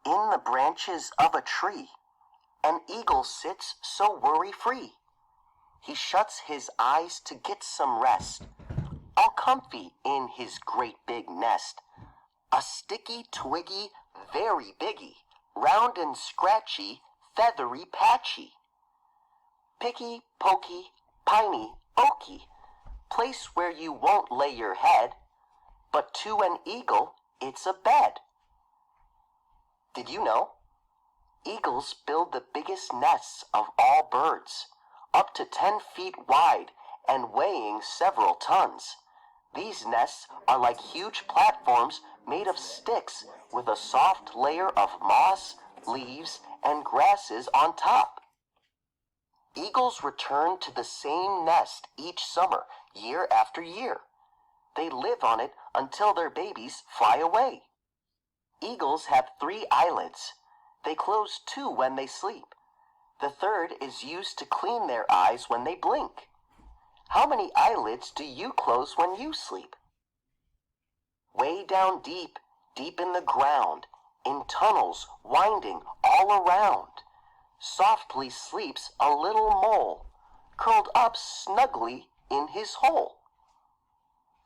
In the branches of a tree, an eagle sits so worry-free. He shuts his eyes to get some rest, all comfy in his great big nest. A sticky, twiggy, very biggy, round and scratchy, feathery, patchy. Picky, pokey, piney, oaky, place where you won't lay your head, but to an eagle it's a bed. Did you know? Eagles build the biggest nests of all birds, up to 10 feet wide and weighing several tons. These nests are like huge platforms made of sticks with a soft layer of moss, leaves, and grasses on top. Eagles return to the same nest each summer, year after year. They live on it until their babies fly away. Eagles have 3 eyelids. They close 2 when they sleep. The third is used to clean their eyes when they blink. How many eyelids do you close when you sleep? Way down deep, deep in the ground, in tunnels winding all around, softly sleeps a little mole, curled up snugly in his hole.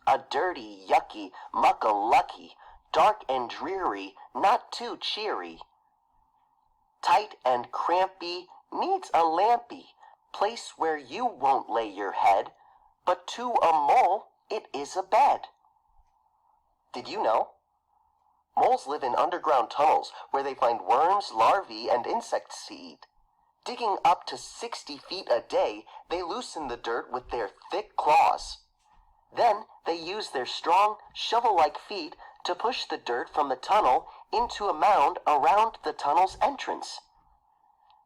A dirty, yucky, muck-a-lucky, dark and dreary, not too cheery. Tight and crampy, needs a lampy, place where you won't lay your head, but to a mole it is a bed. Did you know? Moles live in underground tunnels where they find worms, larvae, and insects to eat. Digging up to 60 feet a day, they loosen the dirt with their thick claws. Then they use their strong, shovel-like feet to push the dirt from the tunnel into a mound around the tunnel's entrance.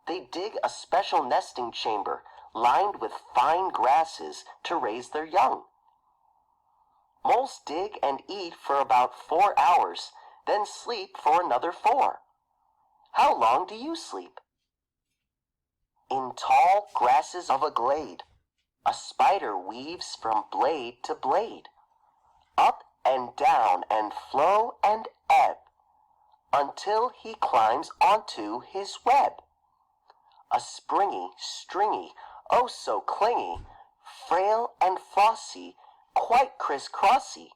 They dig a special nesting chamber lined with fine grasses to raise their young. Moles dig and eat for about 4 hours, then sleep for another 4. How long do you sleep? In tall grasses of a glade, a spider weaves from blade to blade, up and down and flow and ebb, until he climbs onto his web. A springy, stringy, oh so clingy, frail and flossy, quite criss-crossy.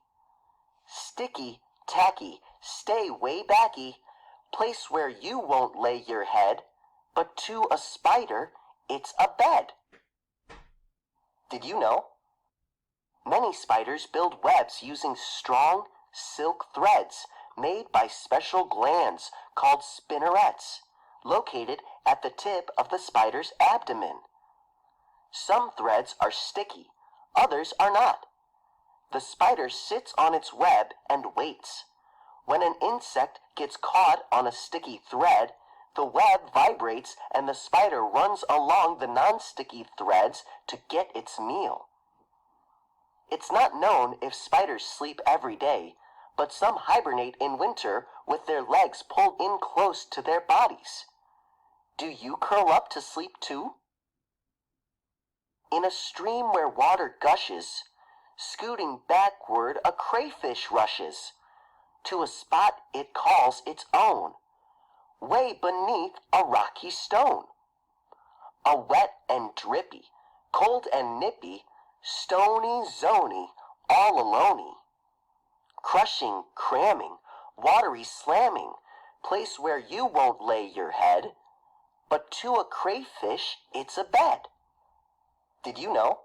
Sticky, tacky, stay way backy, place where you won't lay your head, but to a spider it's a bed. Did you know? Many spiders build webs using strong silk threads made by special glands called spinnerets, located at the tip of the spider's abdomen. Some threads are sticky, others are not. The spider sits on its web and waits. When an insect gets caught on a sticky thread, the web vibrates and the spider runs along the non-sticky threads to get its meal. It's not known if spiders sleep every day, but some hibernate in winter with their legs pulled in close to their bodies. Do you curl up to sleep too? In a stream where water gushes, scooting backward a crayfish rushes, to a spot it calls its own, way beneath a rocky stone. A wet and drippy, cold and nippy, stony zony, all aloney. Crushing, cramming, watery slamming, place where you won't lay your head, but to a crayfish it's a bed. Did you know?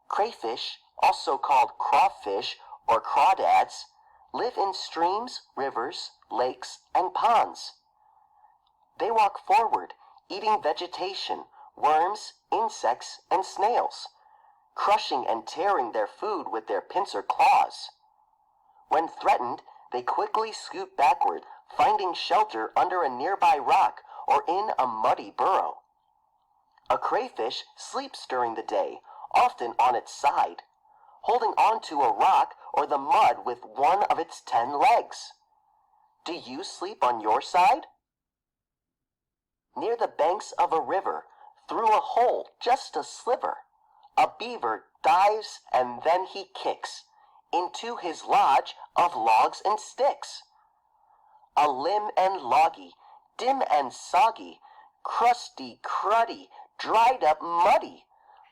Crayfish, also called crawfish or crawdads, live in streams, rivers, lakes, and ponds. They walk forward, eating vegetation, worms, insects, and snails, crushing and tearing their food with their pincer claws. When threatened, they quickly scoot backward, finding shelter under a nearby rock or in a muddy burrow. A crayfish sleeps during the day, often on its side, holding onto a rock or the mud with one of its 10 legs. Do you sleep on your side? Near the banks of a river, through a hole just a sliver, a beaver dives and then he kicks into his lodge of logs and sticks. a limb and loggy, dim and soggy, crusty, cruddy, dried up muddy,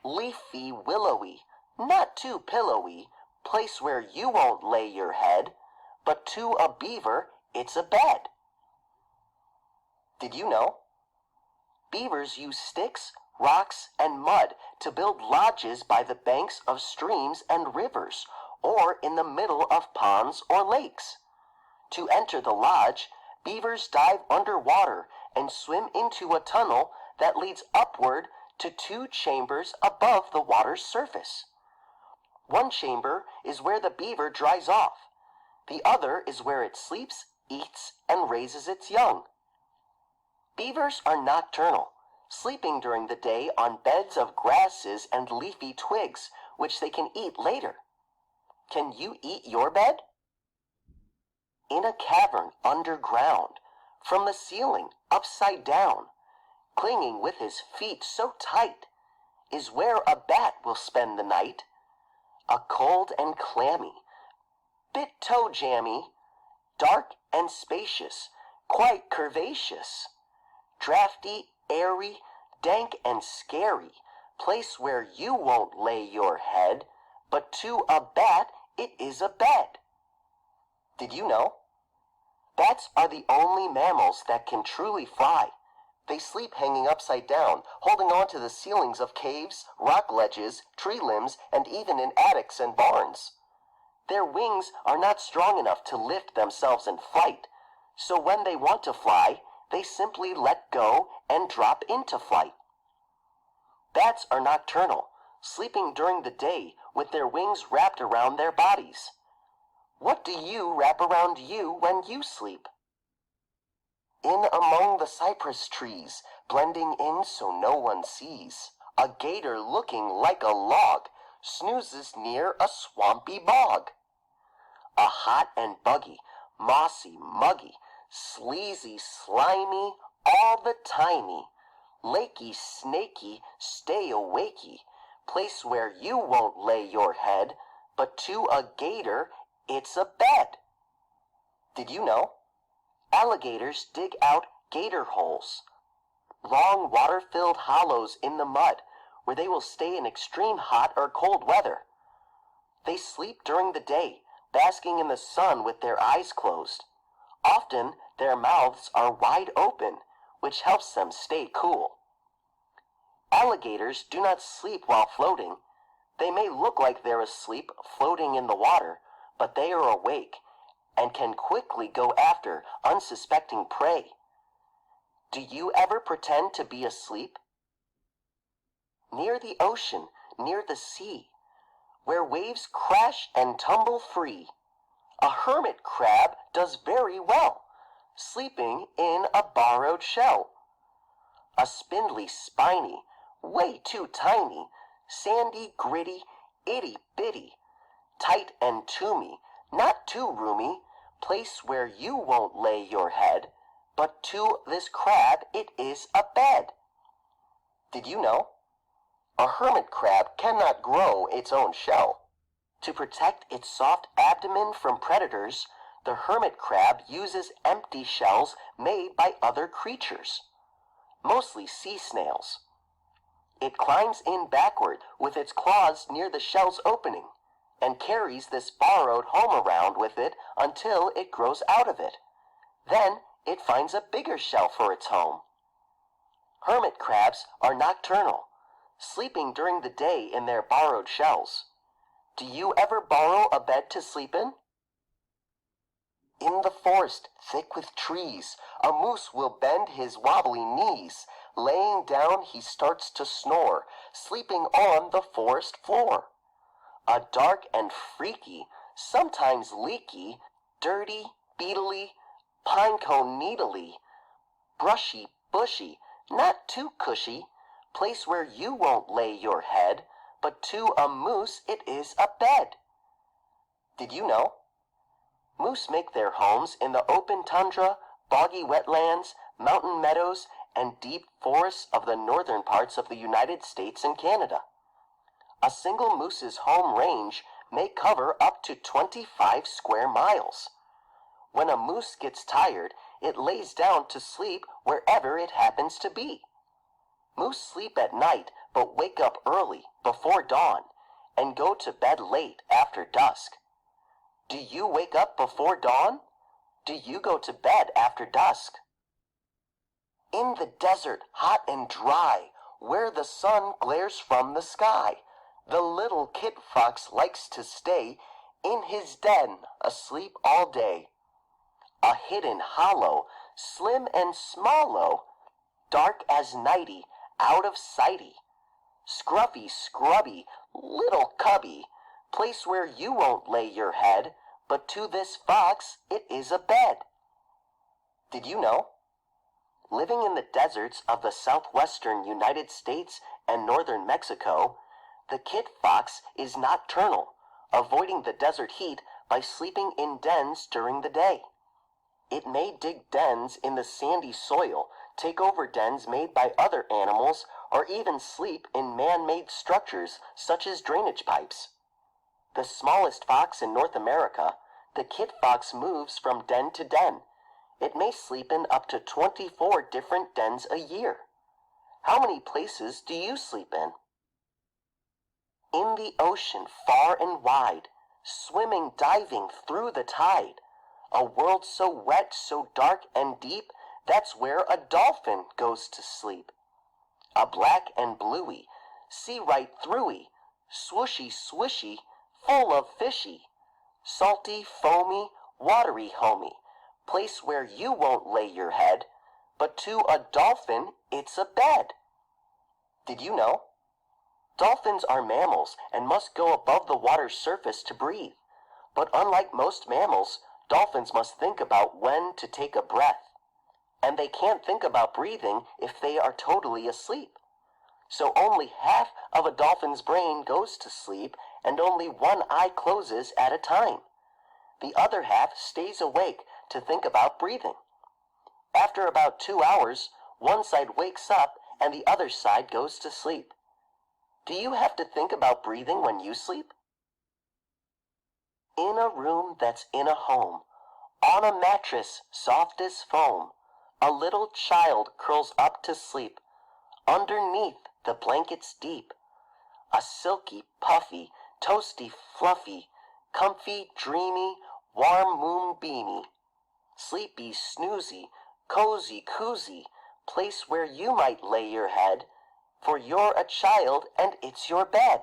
leafy, willowy, not too pillowy, place where you won't lay your head, but to a beaver it's a bed. Did you know? Beavers use sticks, rocks, and mud to build lodges by the banks of streams and rivers, or in the middle of ponds or lakes. To enter the lodge, beavers dive underwater and swim into a tunnel that leads upward to two chambers above the water's surface. One chamber is where the beaver dries off. The other is where it sleeps, eats, and raises its young. Beavers are nocturnal, sleeping during the day on beds of grasses and leafy twigs, which they can eat later. Can you eat your bed? In a cavern underground, from the ceiling upside down, clinging with his feet so tight, is where a bat will spend the night. A cold and clammy, bit toe jammy, dark and spacious, quite curvaceous, drafty, airy, dank and scary, place where you won't lay your head, but to a bat it is a bed. Did you know? Bats are the only mammals that can truly fly. They sleep hanging upside down, holding on to the ceilings of caves, rock ledges, tree limbs, and even in attics and barns. Their wings are not strong enough to lift themselves in flight, so when they want to fly, they simply let go and drop into flight. Bats are nocturnal, sleeping during the day with their wings wrapped around their bodies. What do you wrap around you when you sleep? In among the cypress trees, blending in so no one sees, a gator looking like a log snoozes near a swampy bog. A hot and buggy, mossy, muggy, sleazy, slimy, all the timey, lakey, snaky, stay awakey, place where you won't lay your head, but to a gator it's a bed. Did you know? Alligators dig out gator holes, long water-filled hollows in the mud where they will stay in extreme hot or cold weather. They sleep during the day, basking in the sun with their eyes closed. Often their mouths are wide open, which helps them stay cool. Alligators do not sleep while floating. They may look like they're asleep floating in the water, but they are awake and can quickly go after unsuspecting prey. Do you ever pretend to be asleep? Near the ocean, near the sea, where waves crash and tumble free, a hermit crab does very well, sleeping in a borrowed shell. A spindly, spiny, way too tiny, sandy, gritty, itty-bitty, tight and toomy, not too roomy, place where you won't lay your head, but to this crab it is a bed. Did you know? A hermit crab cannot grow its own shell. To protect its soft abdomen from predators, the hermit crab uses empty shells made by other creatures, mostly sea snails. It climbs in backward with its claws near the shell's opening, and carries this borrowed home around with it until it grows out of it. Then it finds a bigger shell for its home. Hermit crabs are nocturnal, sleeping during the day in their borrowed shells. Do you ever borrow a bed to sleep in? In the forest, thick with trees, a moose will bend his wobbly knees. Laying down, he starts to snore, sleeping on the forest floor. A dark and freaky, sometimes leaky, dirty, beetly, pinecone needly, brushy, bushy, not too cushy, place where you won't lay your head, but to a moose it is a bed. Did you know? Moose make their homes in the open tundra, boggy wetlands, mountain meadows, and deep forests of the northern parts of the United States and Canada. A single moose's home range may cover up to 25 square miles. When a moose gets tired, it lays down to sleep wherever it happens to be. Moose sleep at night but wake up early before dawn and go to bed late after dusk. Do you wake up before dawn? Do you go to bed after dusk? In the desert, hot and dry, where the sun glares from the sky, the little kit fox likes to stay in his den, asleep all day. A hidden hollow, slim and smallow, dark as nighty, out of sighty. Scruffy, scrubby, little cubby, place where you won't lay your head, but to this fox it is a bed. Did you know? Living in the deserts of the southwestern United States and northern Mexico, the kit fox is nocturnal, avoiding the desert heat by sleeping in dens during the day. It may dig dens in the sandy soil, take over dens made by other animals, or even sleep in man-made structures such as drainage pipes. The smallest fox in North America, the kit fox moves from den to den. It may sleep in up to 24 different dens a year. How many places do you sleep in? In the ocean far and wide, swimming, diving through the tide, a world so wet, so dark and deep, that's where a dolphin goes to sleep. A black and bluey, see right throughy, swooshy, swishy, full of fishy, salty, foamy, watery homey, place where you won't lay your head, but to a dolphin it's a bed. Did you know? Dolphins are mammals and must go above the water's surface to breathe. But unlike most mammals, dolphins must think about when to take a breath. And they can't think about breathing if they are totally asleep. So only half of a dolphin's brain goes to sleep and only one eye closes at a time. The other half stays awake to think about breathing. After about 2 hours, one side wakes up and the other side goes to sleep. Do you have to think about breathing when you sleep? In a room that's in a home, on a mattress soft as foam, a little child curls up to sleep, underneath the blankets deep. A silky, puffy, toasty, fluffy, comfy, dreamy, warm moonbeamy, sleepy, snoozy, cozy, cozy, place where you might lay your head, for you're a child and it's your bed.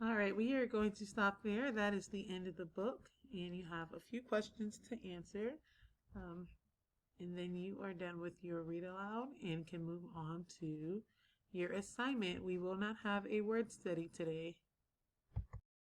All right, we are going to stop there. That is the end of the book, and you have a few questions to answer. And then you are done with your read aloud and can move on to your assignment. We will not have a word study today.